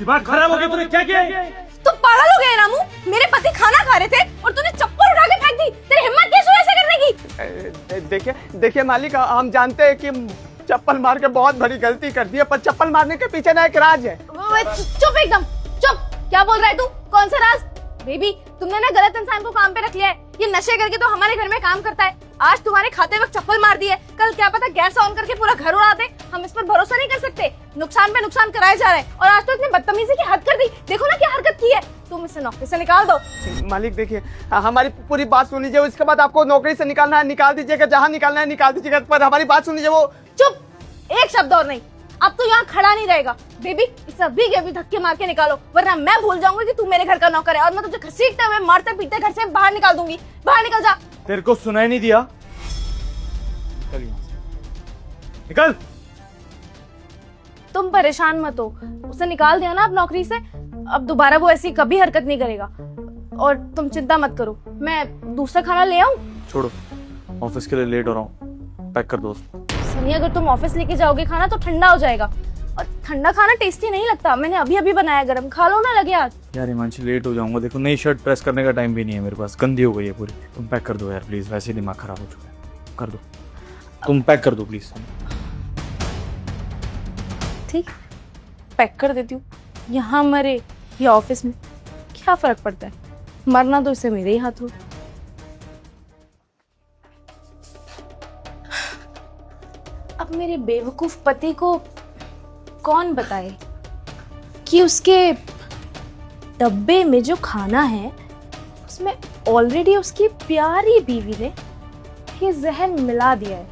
दिमाग खराब हो गया, तूने क्या किया? तुम पागल हो गए रामू? मेरे पति खाना खा रहे थे और तूने चप्पल उठा के फेंक दी। तेरी हिम्मत कैसे हुई ऐसे करने की? देखिए मालिक, हम जानते हैं कि चप्पल मार के बहुत बड़ी गलती कर दी है, पर चप्पल मारने के पीछे ना एक राज है। चुप एकदम चुप। क्या बोल रहा है तू? कौन सा राज? बेबी, तुमने ना गलत इंसान को काम पे रख लिया है। ये नशे करके तो हमारे घर में काम करता है। आज तुम्हारे खाते वक्त चप्पल मार दी है, कल क्या पता गैस ऑन करके पूरा घर उड़ा दे। हम इस पर भरोसा नहीं कर सकते। नुकसान पे नुकसान कराया जा रहा है और आज तो इतने बदतमीजी की हद कर दी। देखो ना क्या हरकत की है। तुम इसे नौकरी से निकाल दो। मालिक देखिए, हमारी पूरी बात सुन लीजिए, उसके बाद आपको नौकरी से निकालना है निकाल दीजिएगा, जहाँ निकालना है निकाल दीजिएगा, पर हमारी बात सुन लीजिए। वो चुप, एक शब्द और नहीं। अब तो यहाँ खड़ा नहीं रहेगा। बेबी, इसे अभी के अभी धक्के मार के निकालो, वरना मैं भूल जाऊंगी कि तू मेरे घर का नौकर है और मैं तुझे घसीटते हुए मारते पीटते घर से बाहर निकाल दूंगी। बाहर निकल जा। तेरे को सुनाई नहीं दिया? निकल यहाँ से, निकल। तुम परेशान मत हो, उसे निकाल दिया ना आप नौकरी से। अब दोबारा वो ऐसी कभी हरकत नहीं करेगा और तुम चिंता मत करो। मैं दूसरा खाना ले आऊं? छोड़ो, ऑफिस के लिए लेट हो रहा हूँ, पैक कर दो उसको। सनी, अगर तुम ऑफिस लेके जाओगे खाना तो ठंडा हो जाएगा और ठंडा खाना टेस्टी नहीं लगता। मैंने अभी अभी बनाया गरम, खा लो ना। लगे आज यार हिमांशी, लेट हो जाऊंगा। देखो, नई शर्ट प्रेस करने का टाइम भी नहीं है मेरे पास, गंदी हो गई है पूरी। तुम पैक कर दो यार प्लीज, वैसे ही दिमाग खराब हो चुका है। कर दो, तुम पैक कर दो प्लीज। ठीक, पैक कर देती हूँ। यहाँ मरे या ऑफिस में, क्या फर्क पड़ता है? मरना तो इसे मेरे ही हाथ हो। अब मेरे बेवकूफ पति को कौन बताए कि उसके डब्बे में जो खाना है उसमें ऑलरेडी उसकी प्यारी बीवी ने ये जहर मिला दिया है।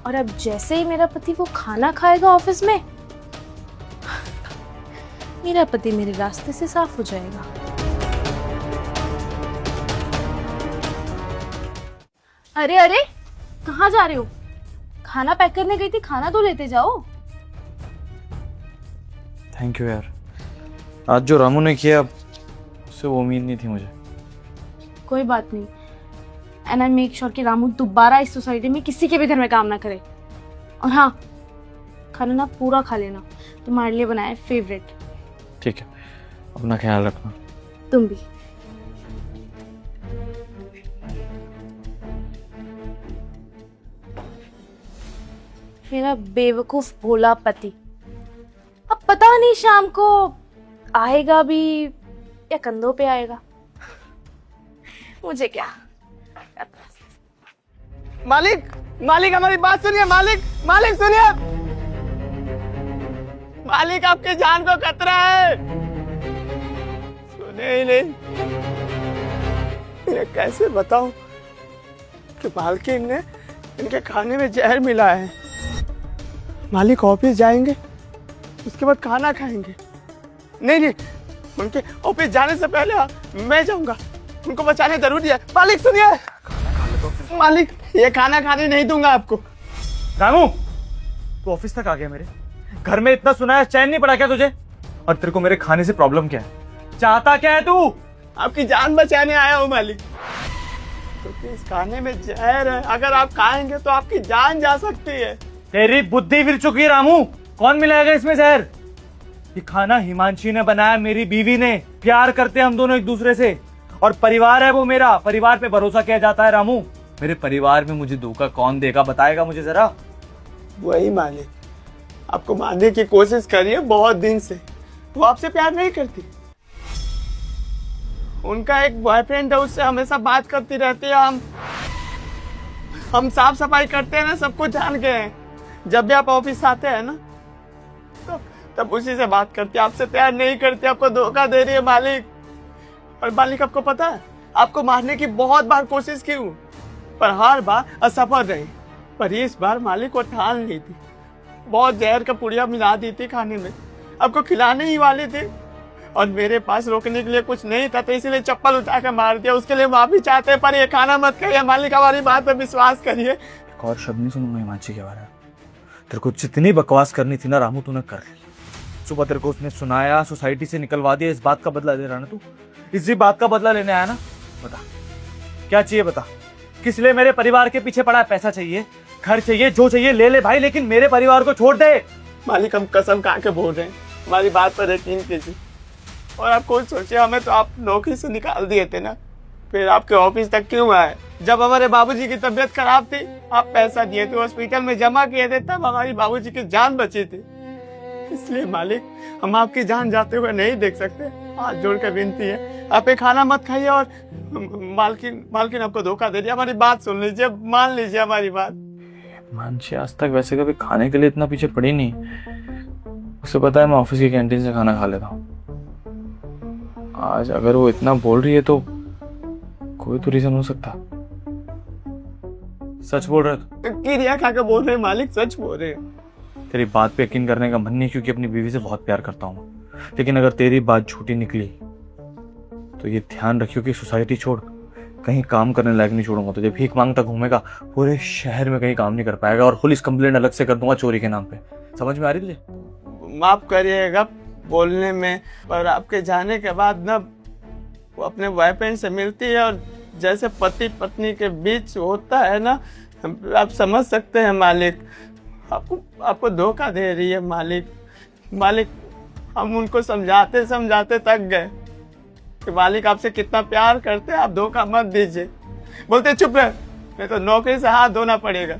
और अब जैसे ही मेरा पति वो खाना खाएगा ऑफिस में, मेरा पति मेरे रास्ते से साफ हो जाएगा। अरे अरे, कहाँ जा रहे हो? खाना पैक करने गई थी, खाना तो लेते जाओ। थैंक यू यार, आज जो रामू ने किया उससे वो उम्मीद नहीं थी मुझे। कोई बात नहीं। एंड आई मेक श्योर कि रामू दोबारा इस सोसाइटी में किसी के भी घर में काम ना करे। और हाँ, खाना ना पूरा खा लेना, तुम्हारे लिए बनाया है फेवरेट। ठीक है, अपना ख्याल रखना। तुम भी। मेरा बेवकूफ भोला पति अब पता नहीं शाम को आएगा भी या कंधों पे आएगा। मुझे क्या। मालिक, मालिक हमारी बात सुनिए। मालिक, मालिक सुनिए। मालिक, आपकी जान को खतरा है। सुने ही नहीं। इन्हें कैसे बताऊं कि मालकिन ने इनके खाने में जहर मिला है। मालिक ऑफिस जाएंगे, उसके बाद खाना खाएंगे। नहीं नहीं, उनके ऑफिस जाने से पहले मैं जाऊंगा, उनको बचाना जरूरी है। मालिक सुनिए। मालिक, ये खाना खाने नहीं दूंगा आपको। रामू, तू ऑफिस तक आ गया मेरे घर में, इतना सुनाया, चैन नहीं पड़ा क्या तुझे? और तेरे को मेरे खाने से प्रॉब्लम क्या है? चाहता क्या है तू? आपकी जान बचाने आया हूँ मालिक। तो इस खाने में जहर है, अगर आप खाएंगे तो आपकी जान जा सकती है। तेरी बुद्धि फिर चुकी है रामू। कौन मिलाएगा इसमें जहर? ये खाना हिमांशी ने बनाया, मेरी बीवी ने। प्यार करते हैं हम दोनों एक दूसरे से और परिवार है वो मेरा। परिवार पे भरोसा किया जाता है रामू। मेरे परिवार में मुझे धोखा कौन देगा, बताएगा मुझे जरा? वही मालिक, आपको मारने की कोशिश कर रही है बहुत दिन से। वो आपसे प्यार नहीं करती। उनका एक बॉयफ्रेंड है, उससे हमेशा बात करती रहती है। हम साफ सफाई करते हैं ना, सब कुछ जान गए हैं। जब भी आप ऑफिस आते हैं ना, तब उसी से बात करती है। आपसे प्यार नहीं करती, आपको धोखा दे रही है मालिक। और मालिक, आपको पता है, आपको मारने की बहुत बार कोशिश की हूँ, पर हर बार असफल रही। पर इस बार मालिक को ठान ली थी। बहुत जहर का पुड़िया मिला दी थी खाने में, आपको खिलाने ही वाले थे। और मेरे पास रोकने के लिए कुछ नहीं था, तो इसीलिए चप्पल उठा कर मार दिया। उसके लिए माफी चाहते हैं, पर ये खाना मत खाइए मालिक, हमारी बात पर विश्वास करिए। एक और शब्द नहीं सुनूंगा हिमांशी के बारे में। तेरे को जितनी बकवास करनी थी ना रामू, तूने कर ली। सुबह तेरे को उसने सुनाया, सोसाइटी से निकलवा दिया। इस बात का बदला ले रहा ना तू? इसी बात का बदला लेने आया ना? बता क्या चाहिए, बता। किस लिए मेरे परिवार के पीछे पड़ा है? पैसा चाहिए, घर चाहिए, जो चाहिए ले ले भाई, लेकिन मेरे परिवार को छोड़ दे। मालिक, हम कसम खा के बोल रहे हैं, हमारी बात पर यकीन कीजिए। और आप खुद सोचिए, हमें तो आप नौकरी से निकाल दिए थे ना, फिर आपके ऑफिस तक क्यों आए? जब हमारे बाबूजी की तबीयत खराब थी, आप पैसा दिए थे, हॉस्पिटल में जमा किए थे, तब हमारी बाबूजी की जान बची थी। इसलिए मालिक, हम आपकी जान जाते हुए नहीं देख सकते। हाथ जोड़ के विनती है, आप ये खाना मत खाइए। और मालकिन आपको धोखा दे दिया, हमारी बात सुन लीजिए, मान लीजिए हमारी बात। मानसी आज तक वैसे कभी खाने के लिए इतना पीछे पड़ी नहीं। उसे पता है मैं ऑफिस की कैंटीन से खाना खा लेता हूँ। आज अगर वो इतना बोल रही है तो कोई तो रीजन हो सकता। सच बोल रहा है तू? किरिया खा के बोल रहे हैं मालिक, सच बोल रहे हैं। तेरी बात पे यकीन करने का मन नहीं, क्योंकि अपनी बीवी से बहुत प्यार करता हूँ। लेकिन अगर तेरी बात झूठी निकली तो ये ध्यान रखियो कि सोसाइटी छोड़ कहीं काम करने लायक नहीं छोड़ूंगा तुझे। भीख मांगता घूमेगा, पूरे शहर में कहीं काम नहीं कर पाएगा, और पुलिस कंप्लेंट अलग से कर दूंगा चोरी के नाम पे। समझ में आ रही तुझे? माफ करिएगा बोलने में, पर आपके जाने के बाद ना वो अपने बॉयफ्रेंड से मिलती है, और जैसे पति पत्नी के बीच होता है ना, आप समझ सकते हैं मालिक। आपको धोखा दे रही है मालिक। हम उनको समझाते समझाते थक गए कि मालिक आपसे कितना प्यार करते हैं, आप धोखा मत दीजिए। बोलते चुप रहे, नहीं तो नौकरी से हाथ धोना पड़ेगा।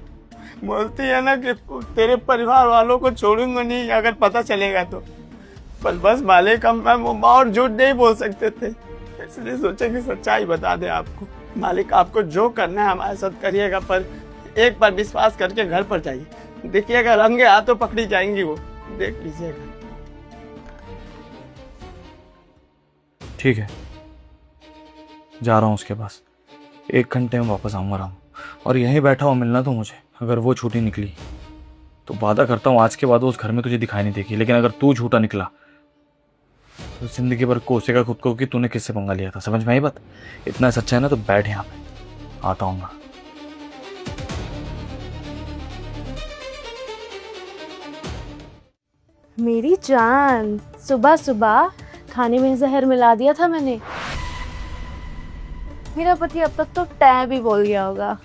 बोलती है ना कि तेरे परिवार वालों को छोड़ूंगा नहीं अगर पता चलेगा तो। पर बस मालिक, हम और झूठ नहीं बोल सकते थे, इसलिए सोचे कि सच्चाई बता दे आपको। मालिक, आपको जो करना है हमारे साथ करिएगा, पर एक बार विश्वास करके घर पर जाइए। देखिएगा रंगे हाथों पकड़ी जाएंगी वो, देख लीजिएगा। ठीक है, जा रहा हूँ उसके पास। 1 घंटे में वापस आऊंगा राम, और यहीं बैठा हुआ मिलना तो मुझे। अगर वो झूठी निकली तो वादा करता हूँ आज के बाद वो उस घर में तुझे दिखाई नहीं देगी। लेकिन अगर तू झूठा निकला तो जिंदगी भर कोसेगा खुद को कि तूने किससे पंगा लिया था। समझ में आई बात? इतना सच्चा है ना तो बैठ यहाँ पे, आता हूँ मैं। मेरी जान, सुबह सुबह खाने में जहर मिला दिया था मैंने। मेरा पति अब तक तो टै भी बोल गया होगा।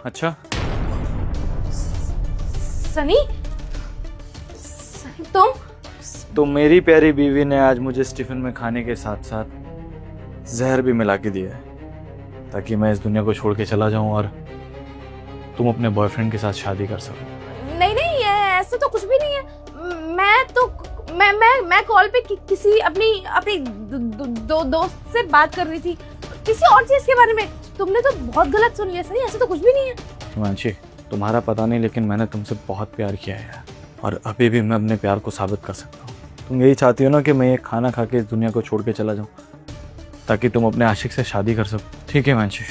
अच्छा, सनी तुम? तो मेरी प्यारी बीवी ने आज मुझे टिफिन में खाने के साथ साथ जहर भी मिला के दिया है, ताकि मैं इस दुनिया को छोड़ के चला जाऊं और तुम अपने बॉयफ्रेंड के साथ शादी कर सको। नहीं नहीं, ऐसा तो कुछ भी नहीं है। मैं कॉल पे किसी अपनी दोस्त से बात कर रही थी, किसी और चीज के बारे में। तुमने तो बहुत गलत सुन लिया सनी, ऐसा तो कुछ भी नहीं है। हिमांशी, तुम्हारा पता नहीं, लेकिन मैंने तुमसे बहुत प्यार किया है यार, और अभी भी मैं अपने प्यार को साबित कर सकता हूँ। तुम यही चाहती हो ना कि मैं ये खाना खा के इस दुनिया को छोड़ के चला जाऊँ, ताकि तुम अपने आशिक से शादी कर सको। ठीक है हिमांशी,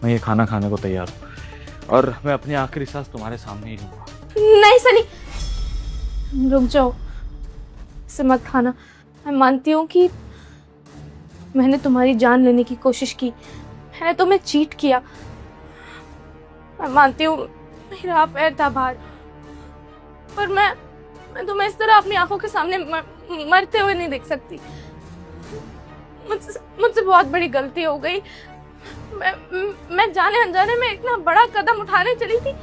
मैं ये खाना खाने को तैयार हूँ, और मैं अपनी आखिरी सांस तुम्हारे सामने ही लूंगा। नहीं सनी, रुक जाओ, इसे मत खाना। मैं मानती हूँ कि मैंने तुम्हारी जान लेने की कोशिश की, मैंने तुम्हें चीट किया। मैं मानती हूँ मेरा अफेयर था बाहर, पर मैं तुम्हें इस तरह अपनी आंखों के सामने मरते हुए नहीं देख सकती। मुझसे बहुत बड़ी गलती हो गई। मैं जाने अनजाने में इतना बड़ा कदम उठाने चली थी,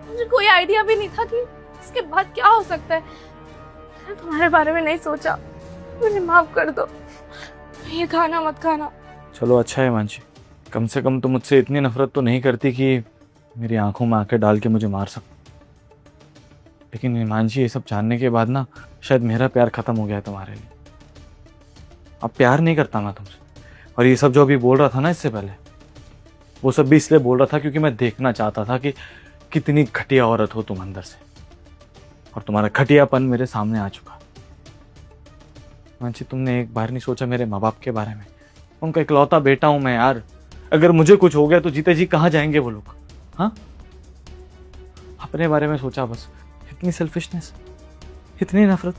मुझे कोई आइडिया भी नहीं था कि इसके बाद क्या हो सकता है। मैंने तुम्हारे बारे में नहीं सोचा, मुझे माफ कर दो। ये खाना मत खाना। चलो अच्छा है मानसी, कम से कम तुम मुझसे इतनी नफरत तो नहीं करती कि मेरी आंखों में आंखें डाल के मुझे मार सको। लेकिन हिमांशी, ये सब जानने के बाद ना शायद मेरा प्यार खत्म हो गया है तुम्हारे लिए। अब प्यार नहीं करता मैं तुमसे। और ये सब जो अभी बोल रहा था ना इससे पहले, वो सब भी इसलिए बोल रहा था क्योंकि मैं देखना चाहता था कि कितनी घटिया औरत हो तुम अंदर से, और तुम्हारा घटियापन मेरे सामने आ चुका। मानसी, तुमने एक बार नहीं सोचा मेरे माँ बाप के बारे में? उनका इकलौता बेटा हूं मैं यार। अगर मुझे कुछ हो गया तो जीते जी कहाँ जाएंगे वो लोग? हाँ, अपने बारे में सोचा बस। इतनी सेल्फिशनेस, इतनी नफरत।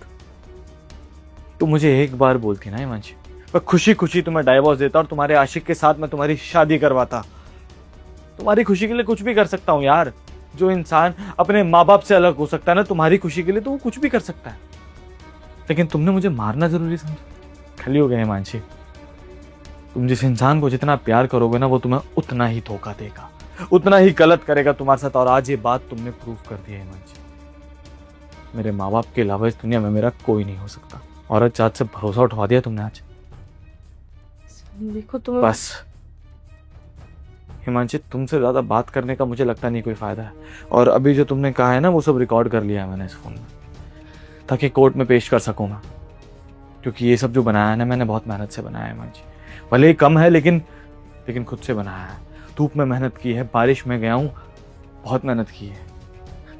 तो मुझे एक बार बोलती ना हिमांशी, मैं खुशी खुशी तुम्हें डाइवोर्स देता और तुम्हारे आशिक के साथ मैं तुम्हारी शादी करवाता। तुम्हारी खुशी के लिए कुछ भी कर सकता हूँ यार। जो इंसान अपने माँ बाप से अलग हो सकता है ना तुम्हारी खुशी के लिए, तो वो कुछ भी कर सकता है। लेकिन तुमने मुझे मारना जरूरी समझा। खली हो गए हिमांशी। तुम जिस इंसान को जितना प्यार करोगे ना, वो तुम्हें उतना ही धोखा देगा, उतना ही गलत करेगा तुम्हारे साथ। और आज ये बात तुमने प्रूव कर दी है हिमांशी। मेरे माँ बाप के अलावा इस दुनिया में मेरा कोई नहीं हो सकता। औरत जात से भरोसा उठवा दिया तुमने आज। देखो तुम्हें बस हिमांशी, तुमसे ज्यादा बात करने का मुझे लगता नहीं कोई फायदा है। और अभी जो तुमने कहा है ना, वो सब रिकॉर्ड कर लिया है मैंने इस फोन में, ताकि कोर्ट में पेश कर सकूं मैं। क्योंकि ये सब जो बनाया है ना, मैंने बहुत मेहनत से बनाया है हिमांशी। भले ही कम है, लेकिन खुद से बनाया है। धूप में मेहनत की है, बारिश में गया हूँ, बहुत मेहनत की है।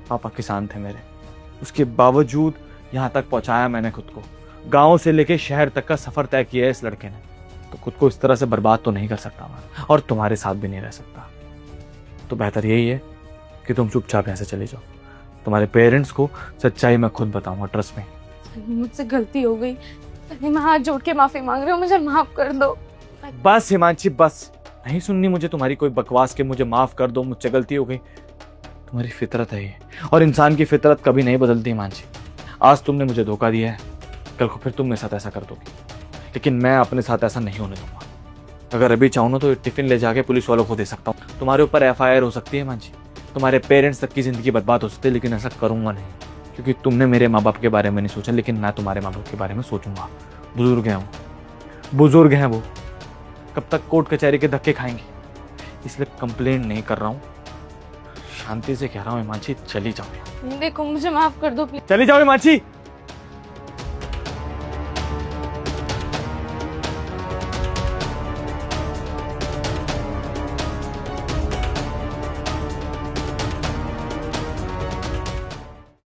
पापा किसान थे मेरे, उसके बावजूद यहाँ तक पहुँचाया मैंने खुद को। गाँव से लेके शहर तक का सफर तय किया है इस लड़के ने, तो खुद को इस तरह से बर्बाद तो नहीं कर सकता मैं, और तुम्हारे साथ भी नहीं रह सकता। तो बेहतर यही है कि तुम चुपचाप यहाँ से चले जाओ। तुम्हारे पेरेंट्स को सच्चाई मैं खुद बताऊंगा, ट्रस्ट में। मुझसे गलती हो गई, मैं हाथ जोड़ के माफी मांग रही हूँ, मुझे माफ कर दो। बस हिमांशी बस, नहीं सुननी मुझे तुम्हारी कोई बकवास के मुझे माफ कर दो, मुझसे गलती हो गई। तुम्हारी फितरत है ये, और इंसान की फितरत कभी नहीं बदलती हिमांशी। आज तुमने मुझे धोखा दिया है, कल को फिर तुम मेरे साथ ऐसा कर दोगी, लेकिन मैं अपने साथ ऐसा नहीं होने दूंगा। अगर अभी चाहूँ ना तो टिफिन ले जाके पुलिस वालों को दे सकता हूँ, तुम्हारे ऊपर FIR हो सकती है हिमांशी, तुम्हारे पेरेंट्स तक की जिंदगी बर्बाद हो सकती है, लेकिन ऐसा करूंगा नहीं। क्योंकि तुमने मेरे माँ बाप के बारे में नहीं सोचा, लेकिन मैं तुम्हारे माँ बाप के बारे में सोचूंगा। बुजुर्ग हैं वो, बुजुर्ग हैं वो, कब तक कोर्ट कचहरी के धक्के खाएंगे। इसलिए कंप्लेंट नहीं कर रहा हूँ, शांति से कह रहा हूँ हिमांशी, चली जाओ। देखो मुझे माफ कर दो प्लीज। चली जाओ हिमांशी।